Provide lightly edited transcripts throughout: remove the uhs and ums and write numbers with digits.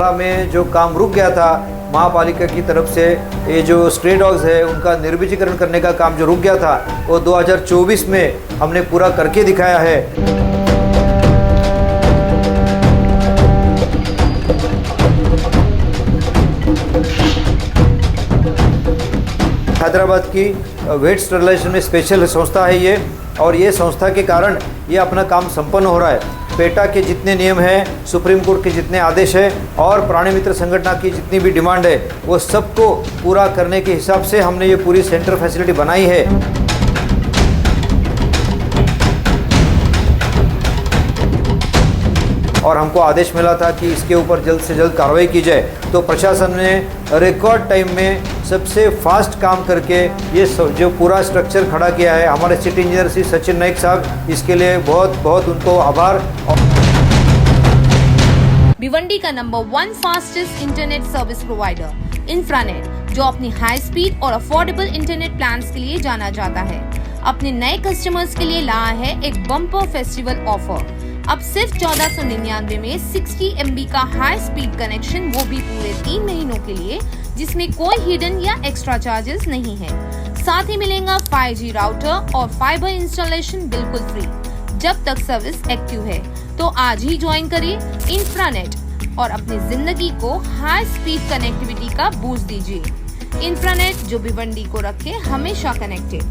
2012 में जो काम रुक गया था महापालिका की तरफ से, ये जो स्ट्रे डॉग्स है उनका निर्बीजीकरण करने का काम जो रुक गया था वो 2024 में हमने पूरा करके दिखाया है। हैदराबाद की वेट स्टरलाइजेशन में स्पेशल संस्था है ये, और ये संस्था के कारण ये अपना काम संपन्न हो रहा है। पेटा के जितने नियम हैं, सुप्रीम कोर्ट के जितने आदेश हैं और प्राणी मित्र संगठन की जितनी भी डिमांड है वो सबको पूरा करने के हिसाब से हमने ये पूरी सेंटर फैसिलिटी बनाई है। और हमको आदेश मिला था कि इसके ऊपर जल्द से जल्द कार्रवाई की जाए, तो प्रशासन ने रिकॉर्ड टाइम में सबसे फास्ट काम करके ये जो पूरा स्ट्रक्चर खड़ा किया है। हमारे सिटी इंजीनियर श्री सचिन नाइक साहब, इसके लिए बहुत बहुत उनको आभार। भिवंडी का number 1 fastest internet service provider Infranet, जो अपनी हाई स्पीड और अफोर्डेबल इंटरनेट प्लान्स के लिए जाना जाता है, अपने नए कस्टमर्स के लिए लाया है एक बम्पर फेस्टिवल ऑफर। अब सिर्फ 1499 में 60 MB का हाई स्पीड कनेक्शन, वो भी पूरे 3 महीनों के लिए, जिसमें कोई हिडन या एक्स्ट्रा चार्जेस नहीं है। साथ ही मिलेगा 5G राउटर और फाइबर इंस्टॉलेशन बिल्कुल फ्री जब तक सर्विस एक्टिव है। तो आज ही ज्वाइन करिए इंफ्रानेट और अपनी जिंदगी को हाई स्पीड कनेक्टिविटी का बूस्ट दीजिए। इंफ्रानेट, जो भिवंडी को रखे हमेशा कनेक्टेड।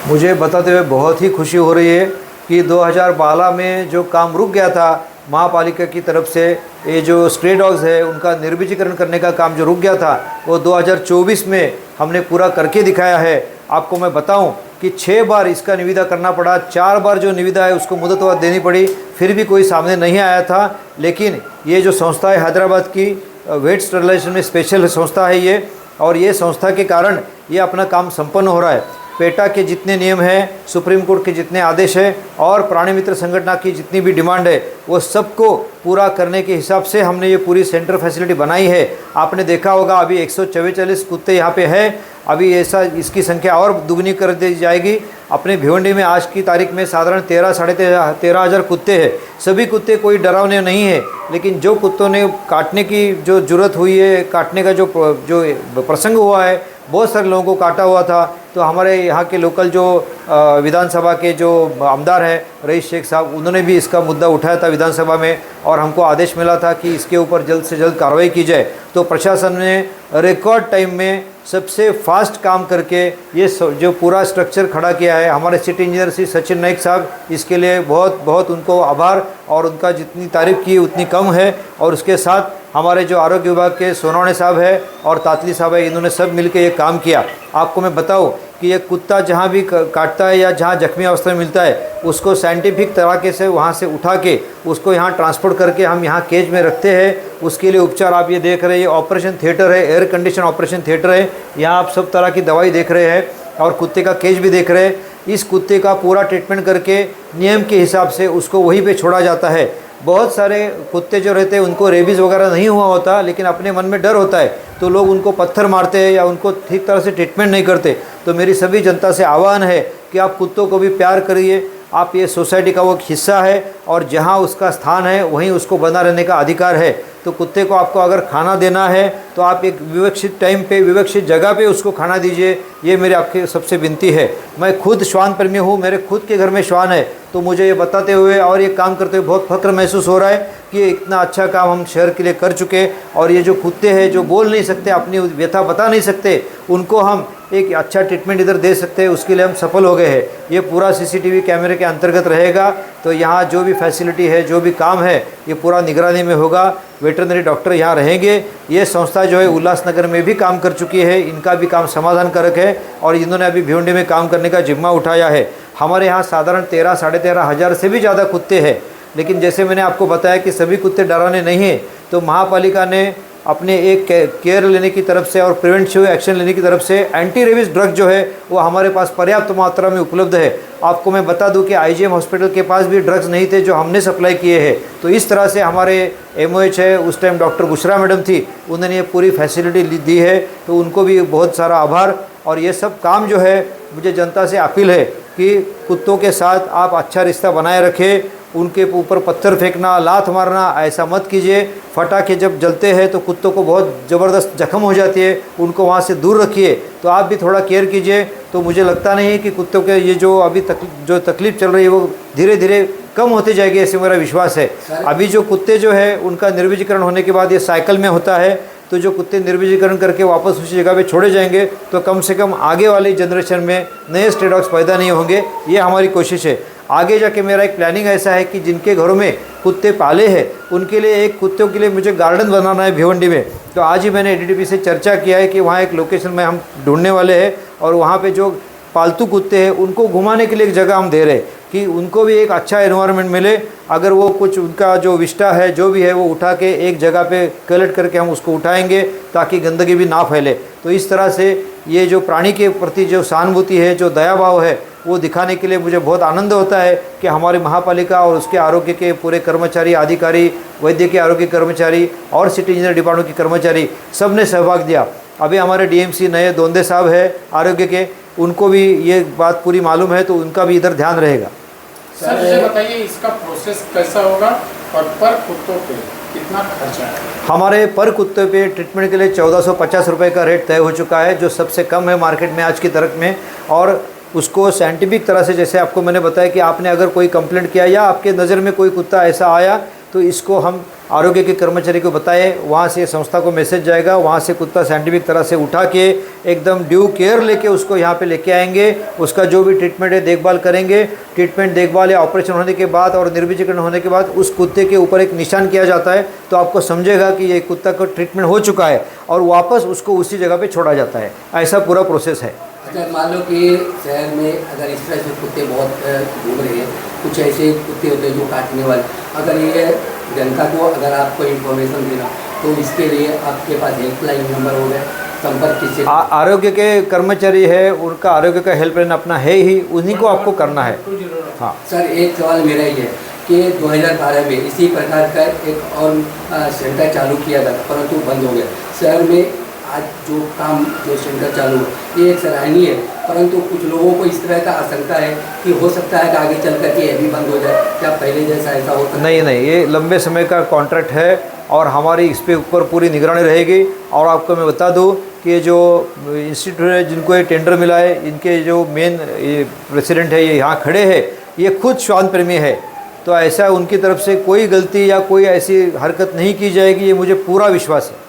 मुझे बताते हुए बहुत ही खुशी हो रही है कि 2012 में जो काम रुक गया था महापालिका की तरफ से, ये जो स्ट्रे डॉग्स है उनका निर्बीजीकरण करने का काम जो रुक गया था वो 2024 में हमने पूरा करके दिखाया है। आपको मैं बताऊं कि 6 बार इसका निविदा करना पड़ा, 4 बार जो निविदा है उसको मुदतवाद देनी पड़ी, फिर भी कोई सामने नहीं आया था। लेकिन ये जो संस्था है हैदराबाद की वेट स्टरलाइजेशन में स्पेशल संस्था है ये, और ये संस्था के कारण ये अपना काम संपन्न हो रहा है। पेटा के जितने नियम हैं, सुप्रीम कोर्ट के जितने आदेश हैं और प्राणी मित्र संगठन की जितनी भी डिमांड है वो सबको पूरा करने के हिसाब से हमने ये पूरी सेंटर फैसिलिटी बनाई है। आपने देखा होगा अभी 144 कुत्ते यहाँ पे हैं, अभी ऐसा इसकी संख्या और दुगनी कर दी जाएगी। अपने भिवंडी में आज की तारीख में साधारण 13,500 कुत्ते हैं। सभी कुत्ते कोई डरावने नहीं है, लेकिन जो कुत्तों ने काटने की जो जरूरत हुई है, काटने का जो प्रसंग हुआ है, बहुत सारे लोगों को काटा हुआ था, तो हमारे यहाँ के लोकल जो विधानसभा के जो आमदार हैं रईस शेख साहब, उन्होंने भी इसका मुद्दा उठाया था विधानसभा में, और हमको आदेश मिला था कि इसके ऊपर जल्द से जल्द कार्रवाई की जाए। तो प्रशासन ने रिकॉर्ड टाइम में सबसे फास्ट काम करके ये जो पूरा स्ट्रक्चर खड़ा किया है। हमारे सिटी इंजीनियर श्री सचिन नाइक साहब, इसके लिए बहुत बहुत उनको आभार, और उनका जितनी तारीफ़ की उतनी कम है। और उसके साथ हमारे जो आरोग्य विभाग के सोनवणे साहब है और तातली साहब है, इन्होंने सब मिलकर ये काम किया। आपको मैं बताऊं कि ये कुत्ता जहाँ भी काटता है या जहाँ जख्मी अवस्था में मिलता है, उसको साइंटिफिक तरीके से वहाँ से उठा के उसको यहाँ ट्रांसपोर्ट करके हम यहाँ केज में रखते हैं। उसके लिए उपचार आप ये देख रहे हैं, ऑपरेशन थिएटर है, एयर कंडीशन ऑपरेशन थिएटर है, यहाँ आप सब तरह की दवाई देख रहे हैं और कुत्ते का केज भी देख रहे हैं। इस कुत्ते का पूरा ट्रीटमेंट करके नियम के हिसाब से उसको वहीं पे छोड़ा जाता है। बहुत सारे कुत्ते जो रहते हैं उनको रेबीज़ वगैरह नहीं हुआ होता, लेकिन अपने मन में डर होता है तो लोग उनको पत्थर मारते हैं या उनको ठीक तरह से ट्रीटमेंट नहीं करते। तो मेरी सभी जनता से आह्वान है कि आप कुत्तों को भी प्यार करिए। आप ये सोसाइटी का वो एक हिस्सा है और जहाँ उसका स्थान है वहीं उसको बना रहने का अधिकार है। तो कुत्ते को आपको अगर खाना देना है तो आप एक विवक्षित टाइम पे, विवक्षित जगह पे उसको खाना दीजिए। ये मेरी आपके सबसे विनती है। मैं खुद श्वान प्रेमी हूँ, मेरे खुद के घर में श्वान है, तो मुझे ये बताते हुए और ये काम करते हुए बहुत फख्र महसूस हो रहा है कि इतना अच्छा काम हम शहर के लिए कर चुके। और ये जो कुत्ते हैं जो बोल नहीं सकते, अपनी व्यथा बता नहीं सकते, उनको हम एक अच्छा ट्रीटमेंट इधर दे सकते हैं, उसके लिए हम सफल हो गए हैं। ये पूरा CCTV कैमरे के अंतर्गत रहेगा, तो यहाँ जो भी फैसिलिटी है, जो भी काम है, ये पूरा निगरानी में होगा। वेटरनरी डॉक्टर यहाँ रहेंगे। ये संस्था जो है उल्लासनगर में भी काम कर चुकी है, इनका भी काम समाधान कारक है और इन्होंने अभी भिवंडी में काम करने का जिम्मा उठाया है। हमारे यहाँ साधारण 13-13.5 हज़ार से भी ज़्यादा कुत्ते हैं, लेकिन जैसे मैंने आपको बताया कि सभी कुत्ते डराने नहीं हैं, तो महापालिका ने अपने एक केयर लेने की तरफ से और प्रिवेंटिव एक्शन लेने की तरफ से एंटी रेबीज ड्रग जो है वो हमारे पास पर्याप्त मात्रा में उपलब्ध है। आपको मैं बता दूं कि IGM हॉस्पिटल के पास भी ड्रग्स नहीं थे जो हमने सप्लाई किए हैं। तो इस तरह से हमारे MOH है, उस टाइम डॉक्टर गुशरा मैडम थी, उन्होंने ये पूरी फैसिलिटी दी है, तो उनको भी बहुत सारा आभार। और ये सब काम जो है, मुझे जनता से अपील है कि कुत्तों के साथ आप अच्छा रिश्ता बनाए रखें, उनके ऊपर पत्थर फेंकना, लात मारना ऐसा मत कीजिए। पटाखे जब जलते हैं तो कुत्तों को बहुत ज़बरदस्त जख्म हो जाती है, उनको वहाँ से दूर रखिए। तो आप भी थोड़ा केयर कीजिए। तो मुझे लगता नहीं है कि कुत्तों के ये जो अभी जो तकलीफ़ चल रही है वो धीरे धीरे कम होती जाएगी, ऐसे मेरा विश्वास है। अभी जो कुत्ते जो है उनका निर्वीजीकरण होने के बाद ये साइकिल में होता है, तो जो कुत्ते निर्वीजीकरण करके वापस उसी जगह पे छोड़े जाएंगे तो कम से कम आगे वाली जनरेशन में नए स्ट्रे डॉग्स पैदा नहीं होंगे। ये हमारी कोशिश है। आगे जाके मेरा एक प्लानिंग ऐसा है कि जिनके घरों में कुत्ते पाले हैं उनके लिए एक कुत्तों के लिए मुझे गार्डन बनाना है भिवंडी में। तो आज ही मैंने एडीडीपी से चर्चा किया है कि वहाँ एक लोकेशन में हम ढूंढने वाले हैं और वहाँ पे जो पालतू कुत्ते हैं उनको घुमाने के लिए एक जगह हम दे रहे हैं कि उनको भी एक अच्छा एनवायरनमेंट मिले। अगर वो कुछ उनका जो विष्टा है जो भी है वो उठा के एक जगह पे कलेक्ट करके हम उसको उठाएंगे ताकि गंदगी भी ना फैले। तो इस तरह से ये जो प्राणी के प्रति जो सहानुभूति है, जो दया भाव है, वो दिखाने के लिए मुझे बहुत आनंद होता है कि हमारी महापालिका और उसके आरोग्य के पूरे कर्मचारी, अधिकारी, वैद्य के आरोग्य कर्मचारी और सिटी इंजीनियर डिपार्टमेंट के कर्मचारी सब ने सहभाग दिया। अभी हमारे डीएमसी नए दोंदे साहब है आरोग्य के, उनको भी ये बात पूरी मालूम है तो उनका भी इधर ध्यान रहेगा। सर ये बताइए इसका प्रोसेस कैसा होगा और पर कुत्तों पे कितना खर्चा है? हमारे पर कुत्ते पे ट्रीटमेंट के लिए 1450 रुपये का रेट तय हो चुका है, जो सबसे कम है मार्केट में आज की तारीख में। और उसको साइंटिफिक तरह से, जैसे आपको मैंने बताया कि आपने अगर कोई कंप्लेंट किया या आपके नज़र में कोई कुत्ता ऐसा आया तो इसको हम आरोग्य के कर्मचारी को बताए, वहाँ से संस्था को मैसेज जाएगा, वहाँ से कुत्ता साइंटिफिक तरह से उठा के एकदम ड्यू केयर लेके उसको यहाँ पे लेके आएंगे। उसका जो भी ट्रीटमेंट है देखभाल करेंगे। ट्रीटमेंट देखभाल या ऑपरेशन होने के बाद और निर्वीजीकरण होने के बाद उस कुत्ते के ऊपर एक निशान किया जाता है, तो आपको समझेगा कि ये कुत्ता का ट्रीटमेंट हो चुका है और वापस उसको उसी जगह पर छोड़ा जाता है। ऐसा पूरा प्रोसेस है। अच्छा, मान लो कि शहर में अगर इस तरह से कुत्ते बहुत घूम रहे हैं, कुछ ऐसे कुत्ते होते हैं जो काटने वाले, अगर ये जनता को अगर आपको इन्फॉर्मेशन देना तो इसके लिए आपके पास हेल्पलाइन नंबर होगा, संपर्क किससे? आरोग्य के कर्मचारी है, उनका आरोग्य का हेल्पलाइन अपना है ही, उन्हीं को आपको करना है। हाँ सर, एक सवाल मेरा ये है कि 2012 में इसी प्रकार का एक और सेंटर चालू किया था परंतु बंद हो गया। शहर में आज जो काम जो सेंटर चालू है ये एक सराहनीय है, परंतु कुछ लोगों को इस तरह का आशंका है कि हो सकता है कि आगे चल कर के ये भी बंद हो जाए। क्या पहले जैसा ऐसा होता है? नहीं, ये लंबे समय का कॉन्ट्रैक्ट है और हमारी इस पे ऊपर पूरी निगरानी रहेगी। और आपको मैं बता दूं कि ये जो इंस्टीट्यूट है जिनको ये टेंडर मिला है, इनके जो मेन प्रेसिडेंट है ये यहाँ खड़े हैं, ये खुद श्वान प्रेमी है। तो ऐसा उनकी तरफ से कोई गलती या कोई ऐसी हरकत नहीं की जाएगी, ये मुझे पूरा विश्वास है।